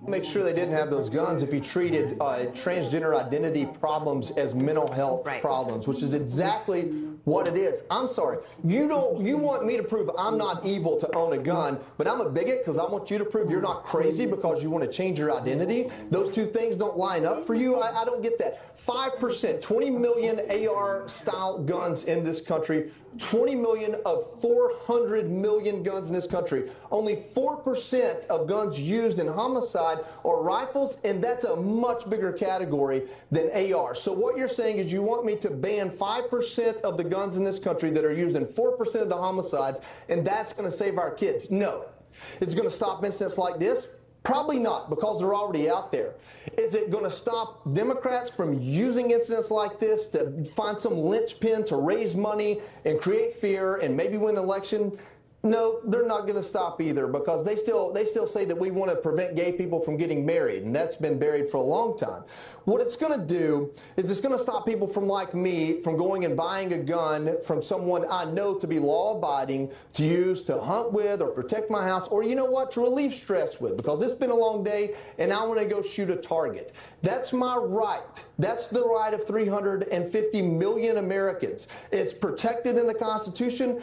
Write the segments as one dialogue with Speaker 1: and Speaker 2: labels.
Speaker 1: Make sure they didn't have those guns if he treated transgender identity problems as mental health problems, which is exactly what it is. I'm sorry. You want me to prove I'm not evil to own a gun, but I'm a bigot because I want you to prove you're not crazy because you want to change your identity. Those two things don't line up for you. I don't get that. 5%, 20 million AR-style guns in this country, 20 million of 400 million guns in this country. Only 4% of guns used in homicide are rifles, and that's a much bigger category than AR. So what you're saying is you want me to ban 5% of the guns in this country that are used in 4% of the homicides, and that's going to save our kids. No. Is it going to stop incidents like this? Probably not, because they're already out there. Is it going to stop Democrats from using incidents like this to find some linchpin to raise money and create fear and maybe win an election? No, they're not going to stop either, because they still say that we want to prevent gay people from getting married, and that's been buried for a long time. What it's going to do is it's going to stop people from, like me, from going and buying a gun from someone I know to be law-abiding, to use to hunt with or protect my house, or you know what, to relieve stress with, because it's been a long day and I want to go shoot a target. That's my right. That's the right of 350 million Americans. It's protected in the Constitution.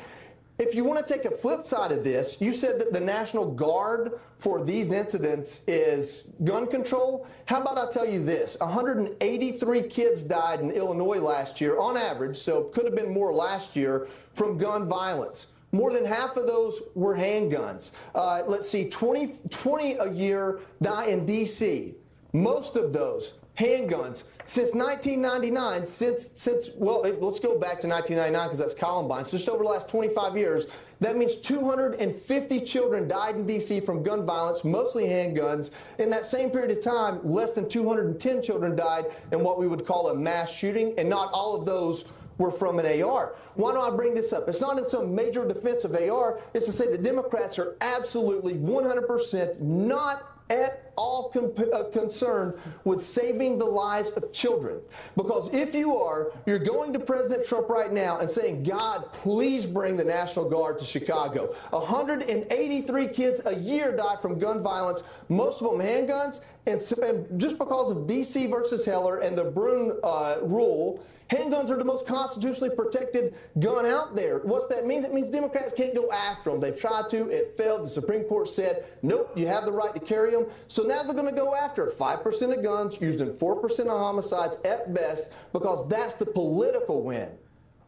Speaker 1: If you want to take a flip side of this, you said that the National Guard for these incidents is gun control. How about I tell you this? 183 kids died in Illinois last year, on average, so it could have been more last year, from gun violence. More than half of those were handguns. Let's see, 20 a year die in D.C. Most of those handguns. Since 1999, well, let's go back to 1999 because that's Columbine. So just over the last 25 years, that means 250 children died in D.C. from gun violence, mostly handguns. In that same period of time, less than 210 children died in what we would call a mass shooting, and not all of those were from an AR. Why do I bring this up? It's not in some major defense of AR. It's to say that Democrats are absolutely 100% not at all concerned with saving the lives of children. Because if you are, you're going to President Trump right now and saying, God, please bring the National Guard to Chicago. 183 kids a year die from gun violence, most of them handguns, and just because of D.C. versus Heller and the Brune rule, handguns are the most constitutionally protected gun out there. What's that mean? It means Democrats can't go after them. They've tried to. It failed. The Supreme Court said, nope, you have the right to carry them. So now they're going to go after 5% of guns used in 4% of homicides at best, because that's the political win.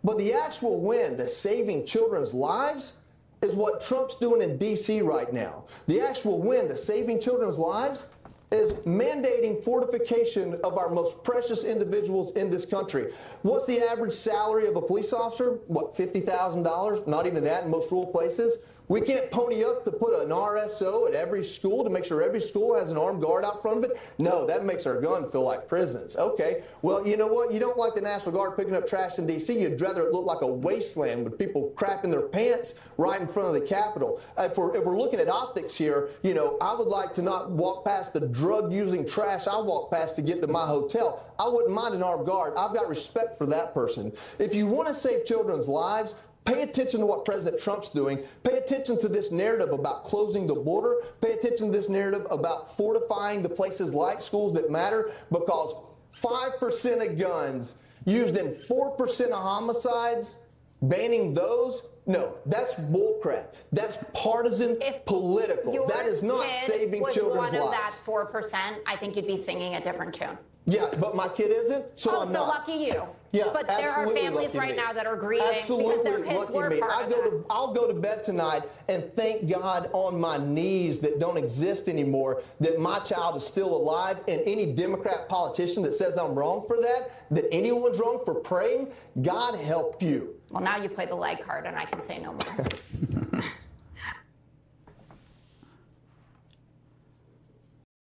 Speaker 1: But the actual win, the saving children's lives, is what Trump's doing in D.C. right now. The actual win, the saving children's lives, is mandating fortification of our most precious individuals in this country. What's the average salary of a police officer? What, $50,000? Not even that in most rural places. We can't pony up to put an RSO at every school to make sure every school has an armed guard out front of it. No, that makes our gun feel like prisons. Okay, well, you know what? You don't like the National Guard picking up trash in D.C. You'd rather it look like a wasteland with people crapping their pants right in front of the Capitol. If we're looking at optics here, you know, I would like to not walk past the drug-using trash I walk past to get to my hotel. I wouldn't mind an armed guard. I've got respect for that person. If you want to save children's lives, pay attention to what President Trump's doing. Pay attention to this narrative about closing the border. Pay attention to this narrative about fortifying the places like schools that matter, because 5% of guns used in 4% of homicides, banning those, no, that's bullcrap. That's partisan, political. That is not saving children's lives. If one of that
Speaker 2: 4%, I think you'd be singing a different tune.
Speaker 1: Yeah, but my kid isn't, so I'm not.
Speaker 2: Lucky you.
Speaker 1: Yeah,
Speaker 2: but there are families right now that are grieving because their kids were part of that.
Speaker 1: I'll go to bed tonight and thank God on my knees that don't exist anymore, that my child is still alive, and any Democrat politician that says I'm wrong for that anyone's wrong for praying, God help you.
Speaker 2: Well, now you play the leg card, and I can say no more.